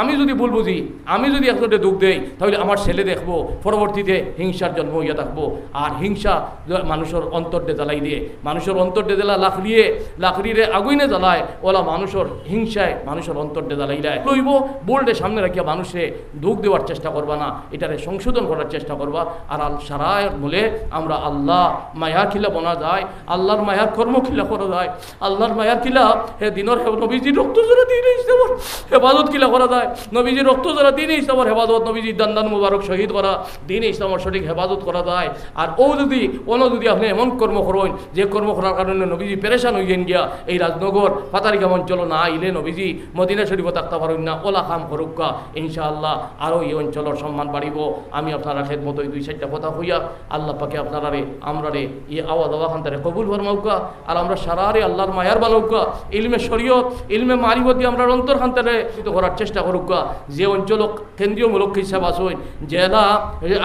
আমি যদি ভুল বুঝি, আমি যদি একজনকে দুঃখ দেই, তাহলে আমার ছেলে দেখবো পরবর্তীতে হিংসার জন্ম হইয়া থাকবো। আর হিংসা মানুষের অন্তর্দে জ্বালাই দিয়ে, মানুষের অন্তর্দে জ্বালা লাকড়িরে আগুইনে জ্বালায়, ওলা মানুষের হিংসায় মানুষের অন্তর্দে জ্বালাই দেয়। লইব বোল্ডে সামনে রাখিয়া মানুষে দুঃখ দেওয়ার চেষ্টা করবা না, এটারে সংশোধন করার চেষ্টা করবা। আর সারায় বলে আমরা আল্লাহ মায়া খিলা বনা যায়, আল্লাহর মায়ার কর্ম খিলা করা যায়, আল্লাহর মায়ার খিলা হে দিনের নবীজির রক্ত জোড়া দিন ইসলামর হেফাজত খিলা করা যায়, নবীজির রক্ত জোড়া দিন ইসলামর হেফাজত, নবীজির দান মুবারক শহীদ করা, দিন ইসলামর সঠিক হেফাজত করা যায়। আর যদি আপনি এমন কর্ম করেন যে কর্ম করার কারণে নবীজি পেরেশান হইয়েন গিয়া, এই রাজনগর পাতারিকা অঞ্চল না আইলে নবীজি মদিনা শরীফ থাকতে পারেন না, ওলা খাম করুকা ইনশাআল্লাহ আরও এই অঞ্চলের সম্মান বাড়িব। আমি আপনারা খেদমত ওই 2-4টা কথা হইয়া আল্লাহ পাকে আপনারা আমরা এই আওয়াজ খান তারে কবুল ফরমাউকা। আর আমরা সারারে আল্লাহর মায়ার বানাউকা, ইলমে শরীয়ত ইলমে মারিফত দিয়ে আমরা অন্তর খান তারে করার চেষ্টা করুকা। যে অঞ্চল কেন্দ্রীয় মূলক হিসাব আসইন, জেলা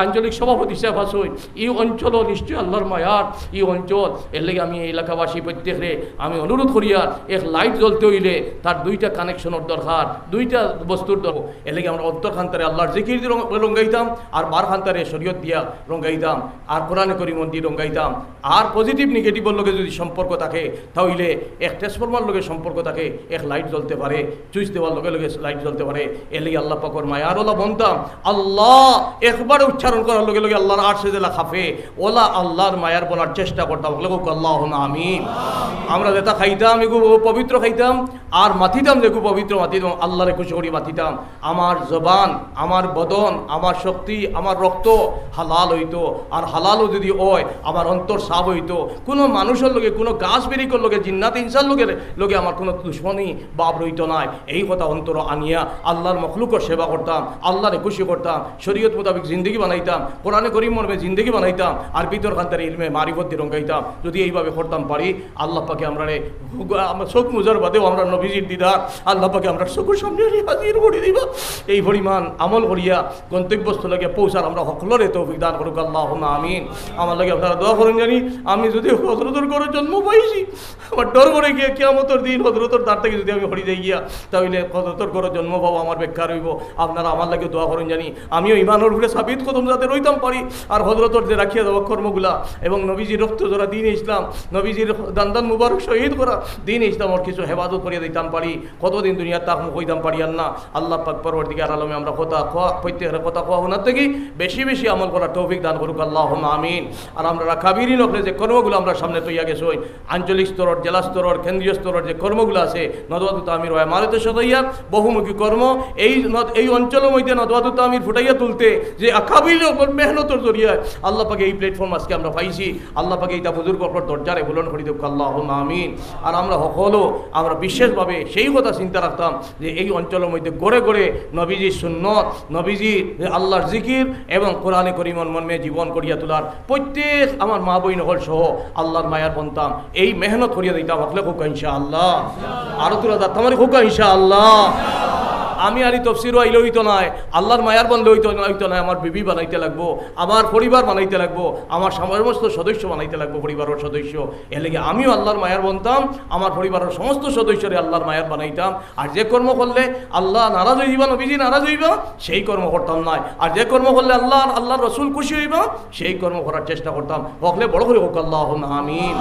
আঞ্চলিক সভাপতি হিসাব আসইন, এই অঞ্চল নিশ্চয়ই আল্লাহর মায়ার এই অঞ্চল। এর লেগে আমি এলাকাবাসী প্রত্যেকরে আমি অনুরোধ করিয়ার এক লাইট জ্বলতে হইলে তার 2টা কানেকশনের দরকার, 2টা বস্তুর দরকার। এর লেগে আমরা অন্তর খান্তারে আল্লাহর জিকির দিয়ে রঙ্গাইতাম, আর বার খান্তারে শরীয়ত দিয়া রঙ্গাইতাম, আর কোরআনে করিম দিয়ে রঙ্গাইতাম। আর পজিটিভ নেগেটিভের লগে যদি সম্পর্ক থাকে, তাহলে এক ট্রান্সফরমার লগে সম্পর্ক থাকে, এক লাইট জ্বলতে পারে, চুইচ দেওয়ার লগে লগে লাইট জ্বলতে পারে। এর লেগে আল্লাহ পাকর মায়ার ওলা বনতাম, আল্লাহ একবার উচ্চারণ করার লগে লগে আল্লাহর আরশে জেলা খাফে, ওলা আল্লাহর মায়ার বলার চেষ্টা করতাম। আল্লাহুম্মা আমিন। আমরা যেটা খাইতাম এগু পবিত্র খাইতাম, আর মাথিতাম যেগু পবিত্র মাথিতাম, আল্লাহরে খুশি করি মাথিতাম। আমার জবান, আমার বদন, আমার শক্তি, আমার রক্ত হালাল হইতো। আর হালালও যদি হয় আমার অন্তর সাফ হইতো। কোনো মানুষের লগে, কোনো গাছ বেরিকর লগে, জিন্নাত ইনসার লগে আমার কোনো দুশ্মনী বাপ রইতো নাই। এই কথা অন্তর আনিয়া আল্লাহর মখলুকর সেবা করতাম, আল্লাহরে খুশি করতাম, শরীয়ত মোতাবেক জিন্দগি বানাইতাম, কোরআনে করিম মর্মে জিন্দগি বানাইতাম, আর ভিতর খান্তারে ইলমে মারিফত দিয়ে রঙ্গাইতাম। যদি এইভাবে করতাম পারি, আল্লাহ পাকে আমরা চোখ মুজার বাদেও আমরা নবীজির দিদার আল্লাহ পাকে আমরা চোখের সামনে হাজির করে দিবা। এই পরিমাণ আমল করিয়া গন্তব্যস্থলকে পৌঁছার আমরা সকলরে তৌফিক দান করুক। আল্লাহুম্মা আমিন। আমার লাগে আপনারা দোয়া করেন জানি, আমি যদি হযরতের ঘরে জন্ম পাইছি, আমার ডর করে গিয়ে কিয়ামতের দিন হযরতের দ্বার থেকে যদি আমি হরি যাই গিয়া, তাহলে হযরতের ঘরে জন্ম পাবো আমার ব্যাখ্যা রইব। আপনারা আমার লাগে দোয়া করেন জানি আমিও ইমানের উপরে সাবিত কদম যাতে রইতাম পারি, আর হযরতের যে রাখিয়া দেওয়া কর্মগুলা এবং নবীজির রক্ত জোড়া দিন ইসলাম, নবীজির দান মুবারক শহীদ করা দিন ইসলামর কিছু হেফাজত করিয়া দিতাম পারি, কতদিন দুনিয়ার তাক হইতাম পারি। আল্লাহ আল্লাহ পাক পরবর্তীকার আলমে আমরা কথা খোয়া প্রত্যেকের কথা খোয়া হোনার থেকে বেশি বেশি আমল করার তৌফিক দান করুক। আল্লাহুম্মা আমিন। আর আমরা কাবিরিন হলে যে কর্মগুলো আমরা সামনে তৈয়া গেছি, আঞ্চলিক স্তরের, জেলা স্তরের, কেন্দ্রীয় স্তরের যে কর্মগুলো আছে, নদওয়াতুত তামির হয় মারতে সদাইয়ার বহুমুখী কর্ম, এই অঞ্চলের মধ্যে নদওয়াতুত তামির ফুটাইয়া তুলতে যে আকাবিল মেহনতের জরিয়ায় আল্লাহ পাকে এই প্ল্যাটফর্ম আজকে আমরা পাইছি। আল্লাহ পাকে এইটা বুজুর্গ দরজারে বুলন করে দেব। আল্লাহুম্মা আমিন। আর আমরা সকলও আমরা বিশেষভাবে সেই কথা চিন্তা রাখতাম যে এই অঞ্চলের মধ্যে গড়ে গড়ে নবীজির সুন্নত, নবীজির আল্লাহর জিকির এবং কোরআনে করিমর মর্মে জীবন করিয়া তোলার প্রত্যেক আমার মা বই নহল সহ আল্লাহর মায়ার বনতাম, এই মেহনত করিয়া দিতাম। হকলে হোক ইনশাআল্লাহ, আরো তোরা দাঁত আমার হোক ইনশাআল্লাহ। আমি আর তফসিরও আইলে হইতো নয়, আল্লাহর মায়ার বন্ধ হইতো নয়, আমার বিবি বানাইতে লাগবো, আমার পরিবার বানাইতে লাগবো, আমার সমস্ত সদস্য বানাইতে লাগবো, পরিবারের সদস্য। এর লেগে আমিও আল্লাহর মায়ার বনতাম, আমার পরিবারের সমস্ত সদস্যরে আল্লাহর মায়ার বানাইতাম। আর যে কর্ম করলে আল্লাহ নারাজ হইবা, নবীজি নারাজ হইবা, সেই কর্ম করতাম না। আর যে কর্ম করলে আল্লাহর রসুল খুশি হইবা, সেই কর্ম করার চেষ্টা করতাম। হকলে বড় করে হোক। আল্লাহুম্মা আমিন।